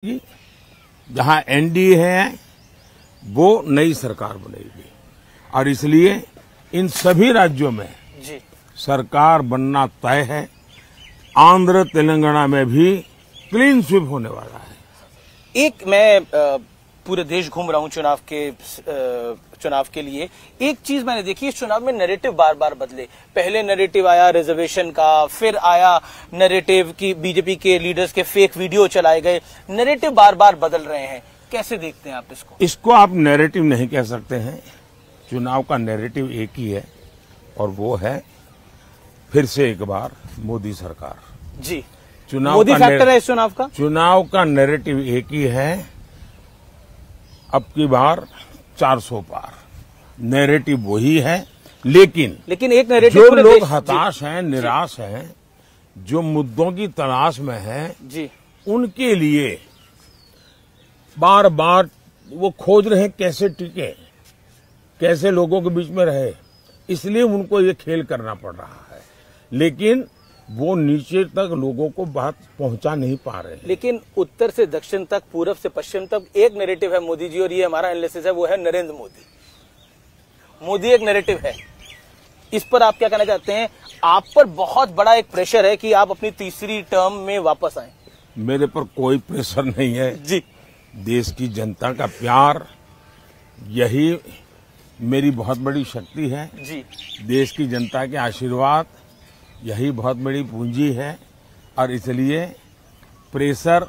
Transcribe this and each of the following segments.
जहां एनडीए है वो नई सरकार बनेगी और इसलिए इन सभी राज्यों में जी सरकार बनना तय है। आंध्र तेलंगाना में भी क्लीन स्वीप होने वाला है। एक मैं पूरे देश घूम रहा हूं चुनाव के लिए। एक चीज मैंने देखी, इस चुनाव में नैरेटिव बार बार बदले। पहले नैरेटिव आया रिजर्वेशन का, फिर आया नैरेटिव की बीजेपी के लीडर्स के फेक वीडियो चलाए गए। नैरेटिव बार बार बदल रहे हैं, कैसे देखते हैं आप इसको? इसको आप नैरेटिव नहीं कह सकते हैं। चुनाव का नैरेटिव एक ही है और वो है फिर से एक बार मोदी सरकार। जी, चुनाव मोदी का फैक्टर है इस चुनाव का। चुनाव का नैरेटिव एक ही है, अब की बार 400 पार। नैरेटिव वही है, लेकिन एक नैरेटिव जो लोग हताश हैं, निराश हैं, जो मुद्दों की तलाश में हैं, जी उनके लिए बार बार वो खोज रहे हैं कैसे टिके, कैसे लोगों के बीच में रहे। इसलिए उनको ये खेल करना पड़ रहा है, लेकिन वो नीचे तक लोगों को बात पहुंचा नहीं पा रहे हैं। लेकिन उत्तर से दक्षिण तक, पूरब से पश्चिम तक एक नैरेटिव है मोदी जी, और ये हमारा एनालिसिस है, वो है नरेंद्र मोदी। मोदी एक नैरेटिव है। इस पर आप क्या कहना चाहते हैं? आप पर बहुत बड़ा एक प्रेशर है कि आप अपनी तीसरी टर्म में वापस आए। मेरे पर कोई प्रेशर नहीं है जी, देश की जनता का प्यार, यही मेरी बहुत बड़ी शक्ति है। जी, देश की जनता के आशीर्वाद यही बहुत बड़ी पूंजी है और इसलिए प्रेशर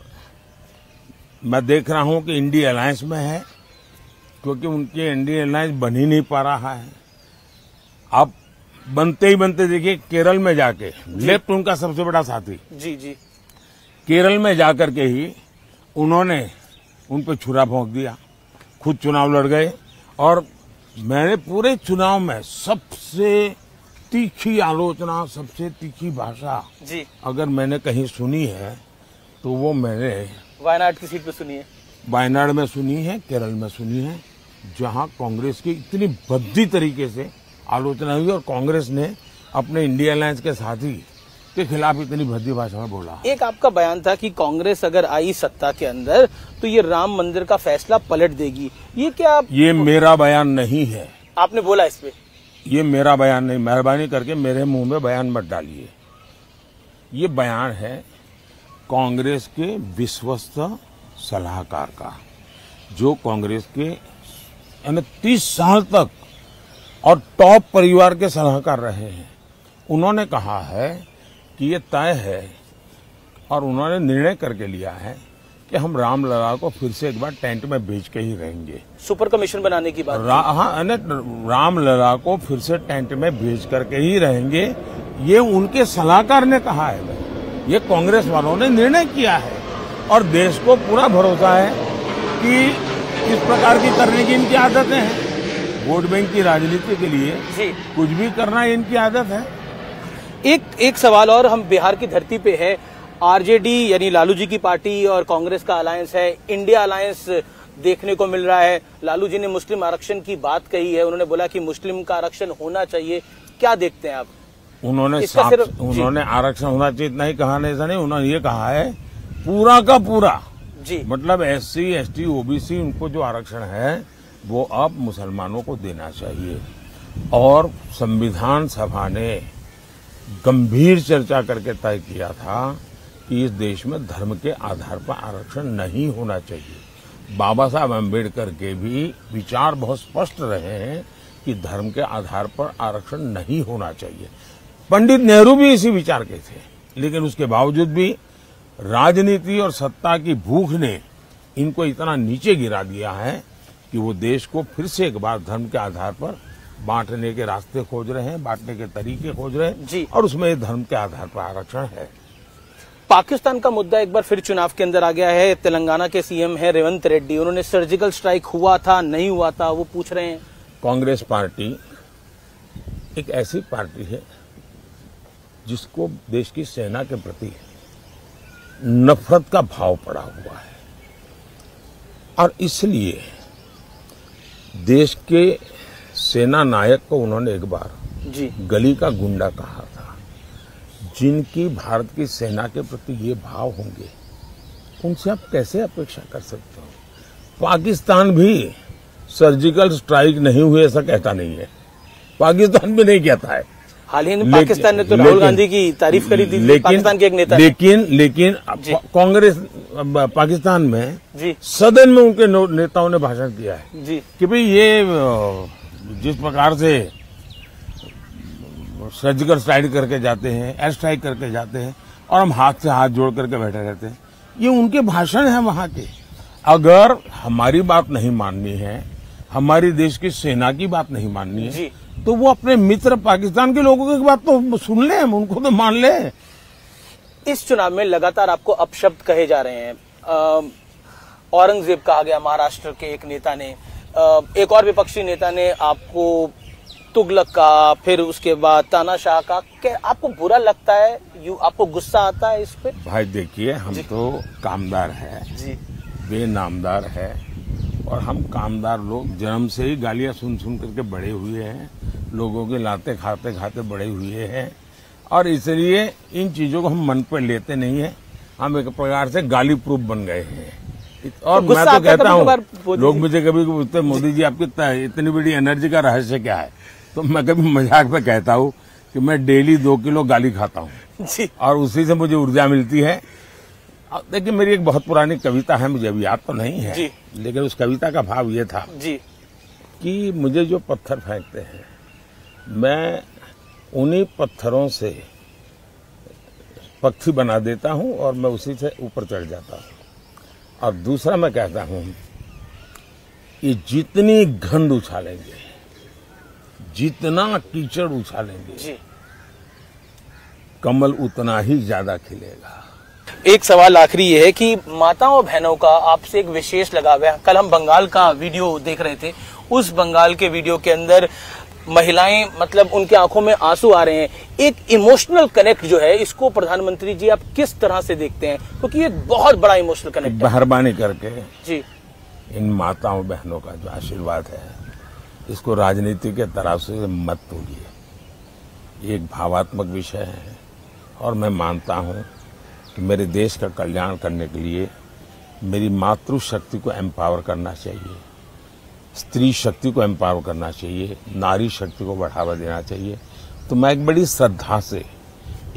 मैं देख रहा हूं कि इंडिया अलायंस में है, क्योंकि उनके इंडिया अलायंस बन ही नहीं पा रहा है। अब बनते ही बनते देखिए केरल में जाके, लेफ्ट उनका सबसे बड़ा साथी, जी जी, केरल में जाकर के ही उन्होंने उन पर छुरा भोंक दिया, खुद चुनाव लड़ गए। और मैंने पूरे चुनाव में सबसे तीखी आलोचना, सबसे तीखी भाषा जी, अगर मैंने कहीं सुनी है तो वो मैंने वायनाड की सीट पे सुनी है। वायनाड में सुनी है, केरल में सुनी है, जहां कांग्रेस की इतनी भद्दी तरीके से आलोचना हुई और कांग्रेस ने अपने इंडिया अलायंस के साथी के खिलाफ इतनी भद्दी भाषा में बोला। एक आपका बयान था कि कांग्रेस अगर आई सत्ता के अंदर तो ये राम मंदिर का फैसला पलट देगी। ये क्या ये मेरा बयान नहीं है। आपने बोला इस पे? ये मेरा बयान नहीं, मेहरबानी करके मेरे मुंह में बयान मत डालिए। ये बयान है कांग्रेस के विश्वस्त सलाहकार का, जो कांग्रेस के 30 साल तक और टॉप परिवार के सलाहकार रहे हैं। उन्होंने कहा है कि ये तय है और उन्होंने निर्णय करके लिया है कि हम रामलला को फिर से एक बार टेंट में बेच के ही रहेंगे। सुपर कमीशन बनाने की बात। हाँ, रामलला को फिर से टेंट में बेच करके ही रहेंगे, ये उनके सलाहकार ने कहा है। ये कांग्रेस वालों ने निर्णय किया है और देश को पूरा भरोसा है कि इस प्रकार की करने की इनकी आदतें हैं। वोट बैंक की राजनीति के लिए जी कुछ भी करना इनकी आदत है। एक सवाल और, हम बिहार की धरती पे है। आरजेडी यानी लालू जी की पार्टी और कांग्रेस का अलायंस है, इंडिया अलायंस देखने को मिल रहा है। लालू जी ने मुस्लिम आरक्षण की बात कही है, उन्होंने बोला कि मुस्लिम का आरक्षण होना चाहिए। क्या देखते हैं आप? उन्होंने आरक्षण होना चाहिए इतना ही कहा नहीं, ऐसा नहीं, उन्होंने ये कहा है पूरा का पूरा जी, मतलब SC, ST, OBC उनको जो आरक्षण है वो अब मुसलमानों को देना चाहिए। और संविधान सभा ने गंभीर चर्चा करके तय किया था कि इस देश में धर्म के आधार पर आरक्षण नहीं होना चाहिए। बाबा साहब अम्बेडकर के भी विचार बहुत स्पष्ट रहे हैं कि धर्म के आधार पर आरक्षण नहीं होना चाहिए। पंडित नेहरू भी इसी विचार के थे, लेकिन उसके बावजूद भी राजनीति और सत्ता की भूख ने इनको इतना नीचे गिरा दिया है कि वो देश को फिर से एक बार धर्म के आधार पर बांटने के रास्ते खोज रहे हैं, बांटने के तरीके खोज रहे हैं जी। और उसमें धर्म के आधार पर आरक्षण है। पाकिस्तान का मुद्दा एक बार फिर चुनाव के अंदर आ गया है। तेलंगाना के सीएम है रेवंत रेड्डी, उन्होंने सर्जिकल स्ट्राइक हुआ था नहीं हुआ था वो पूछ रहे हैं। कांग्रेस पार्टी एक ऐसी पार्टी है जिसको देश की सेना के प्रति नफरत का भाव पड़ा हुआ है और इसलिए देश के सेना नायक को उन्होंने एक बार जी गली का गुंडा कहा था। जिनकी भारत की सेना के प्रति ये भाव होंगे उनसे आप कैसे अपेक्षा कर सकते हो? पाकिस्तान भी सर्जिकल स्ट्राइक नहीं हुए ऐसा कहता नहीं है, पाकिस्तान भी नहीं कहता है। हाल ही में पाकिस्तान ने तो राहुल गांधी की तारीफ करी थी, पाकिस्तान के एक नेता ने। लेकिन कांग्रेस पाकिस्तान में जी सदन में उनके नेताओं ने भाषण किया है जी कि भाई ये जिस प्रकार से सर्जिकल स्ट्राइक करके जाते हैं, एयर स्ट्राइक करके जाते हैं और हम हाथ से हाथ जोड़ करके बैठे रहते हैं, ये उनके भाषण है वहां के। अगर हमारी बात नहीं माननी है, हमारी देश की सेना की बात नहीं माननी है, तो वो अपने मित्र पाकिस्तान के लोगों की बात तो सुन ले, उनको तो मान ले। इस चुनाव में लगातार आपको अपशब्द कहे जा रहे हैं। औरंगजेब कहा गया महाराष्ट्र के एक नेता ने, एक और विपक्षी नेता ने आपको तुगलक का, फिर उसके बाद तानाशाह का। क्या आपको बुरा लगता है, आपको गुस्सा आता है इस पे? भाई देखिए, हम तो कामदार है जी, बेनामदार है, और हम कामदार लोग जन्म से ही गालियां सुन सुन करके बड़े हुए हैं, लोगों के लाते खाते खाते बड़े हुए हैं, और इसलिए इन चीजों को हम मन पर लेते नहीं है। हम एक प्रकार से गाली प्रूफ बन गए हैं। और मैं तो कहता हूँ, लोग मुझे कभी पूछते, मोदी जी आपकी इतनी बड़ी एनर्जी का रहस्य क्या है? तो मैं कभी मजाक में कहता हूँ कि मैं डेली 2 किलो गाली खाता हूँ और उसी से मुझे ऊर्जा मिलती है। देखिए, मेरी एक बहुत पुरानी कविता है, मुझे अभी याद तो नहीं है जी। लेकिन उस कविता का भाव ये था जी कि मुझे जो पत्थर फेंकते हैं, मैं उन्हीं पत्थरों से पक्षी बना देता हूं और मैं उसी से ऊपर चढ़ जाता हूं। और दूसरा मैं कहता हूं कि जितनी गंध उछालेंगे, जितना कीचड़ उछालेंगे जी, कमल उतना ही ज्यादा खिलेगा। एक सवाल आखिरी ये है कि माताओं बहनों का आपसे एक विशेष लगाव है। कल हम बंगाल का वीडियो देख रहे थे, उस बंगाल के वीडियो के अंदर महिलाएं, मतलब उनके आंखों में आंसू आ रहे हैं। एक इमोशनल कनेक्ट जो है, इसको प्रधानमंत्री जी आप किस तरह से देखते हैं? क्योंकि ये बहुत बड़ा इमोशनल कनेक्ट है। मेहरबानी करके जी, इन माताओं बहनों का जो आशीर्वाद है, इसको राजनीति के तराजू से मत तोलिए। ये एक भावात्मक विषय है और मैं मानता हूं कि मेरे देश का कल्याण करने के लिए मेरी मातृशक्ति को एम्पावर करना चाहिए, स्त्री शक्ति को एम्पावर करना चाहिए, नारी शक्ति को बढ़ावा देना चाहिए। तो मैं एक बड़ी श्रद्धा से,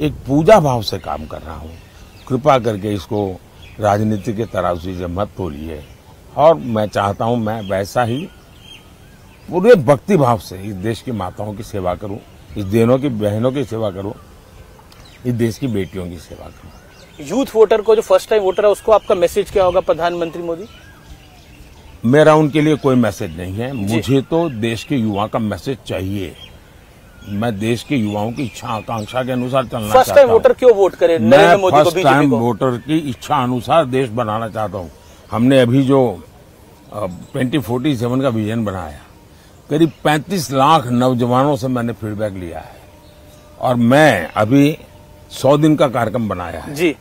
एक पूजा भाव से काम कर रहा हूं। कृपा करके इसको राजनीति के तराजू से मत तोलिए। और मैं चाहता हूं मैं वैसा ही पूरे भक्ति भाव से इस देश की माताओं की सेवा करूं, इस देनों की बहनों की सेवा करूं, इस देश की बेटियों की सेवा करूं। यूथ वोटर को, जो फर्स्ट टाइम वोटर है, उसको आपका मैसेज क्या होगा प्रधानमंत्री मोदी? मेरा उनके लिए कोई मैसेज नहीं है। मुझे तो देश के युवा का मैसेज चाहिए। मैं देश के युवाओं की इच्छा आकांक्षा के अनुसार चलना चाहता हूं। फर्स्ट टाइम वोटर क्यों वोट करे? मैं फर्स्ट टाइम वोटर की इच्छा अनुसार देश बनाना चाहता हूं। हमने अभी जो 2047 का विजन बनाया, करीब 35 लाख नौजवानों से मैंने फीडबैक लिया है और मैं अभी 100 दिन का कार्यक्रम बनाया है जी।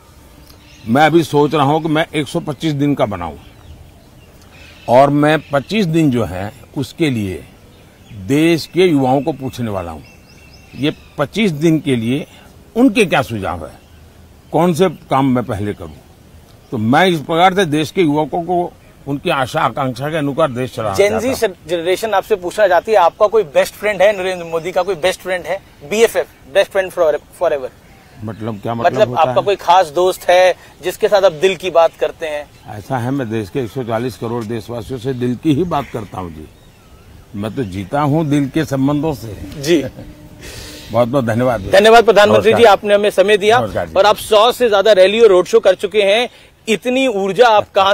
मैं अभी सोच रहा हूं कि मैं 125 दिन का बनाऊं और मैं 25 दिन जो है उसके लिए देश के युवाओं को पूछने वाला हूं। ये 25 दिन के लिए उनके क्या सुझाव है, कौन से काम मैं पहले करूं। तो मैं इस प्रकार से देश के युवकों को उनकी आशा आकांक्षा के अनुसार देश चलाना चाहता हूं। जेन जी जनरेशन आपसे पूछना चाहती है, आपका कोई बेस्ट फ्रेंड है? नरेंद्र मोदी का कोई बेस्ट फ्रेंड है? BFF, best friend for ever. मतलब क्या मतलब होता आपका है? कोई खास दोस्त है जिसके साथ आप दिल की बात करते हैं? ऐसा है, मैं देश के 140 करोड़ देशवासियों से दिल की ही बात करता हूं जी। मैं तो जीता हूं दिल के संबंधों से जी। बहुत बहुत धन्यवाद। धन्यवाद प्रधानमंत्री जी, आपने हमें समय दिया। और आप 100 से ज्यादा रैली और रोड शो कर चुके हैं। इतनी ऊर्जा आप कहां